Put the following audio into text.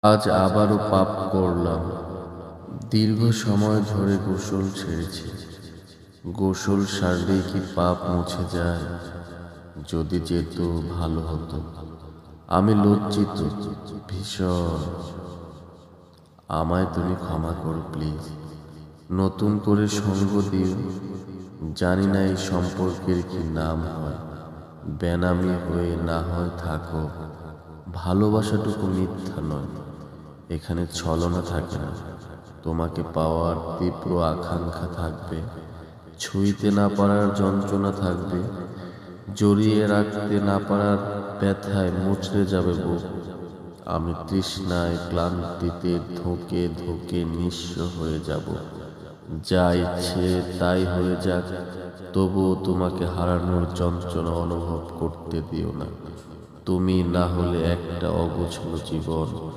আজ আবারও পাপ করলাম। দীর্ঘ সময় ধরে গোসল ছেড়েছি। গোসল সারলেই কি পাপ মুছে যায়? যদি যেত ভালো হতো। আমি লজ্জিত, ভীষণ। আমায় তুমি ক্ষমা করো প্লিজ। নতুন করে সঙ্গ দিও। জানি না এই সম্পর্কের কি নাম হয়। বেনামি হয়ে না হয় থাকো। ভালোবাসাটুকু মিথ্যা নয়। এখানে ছলনা থাকে না। তোমাকে পাওয়ার তীব্র আকাঙ্ক্ষা থাকবে। ছুঁইতে না পারার যন্ত্রণা থাকবে। জড়িয়ে রাখতে না পারার ব্যথায় মুচড়ে যাবে বুক। আমি তৃষ্ণায় ক্লান্তিতে ধোঁকে ধোঁকে নিঃস্ব হয়ে যাব। যা ইচ্ছে তাই হয়ে যাক, তবুও তোমাকে হারানোর যন্ত্রণা অনুভব করতে দিও না। তুমি না হলে একটা অগোছালো জীবন।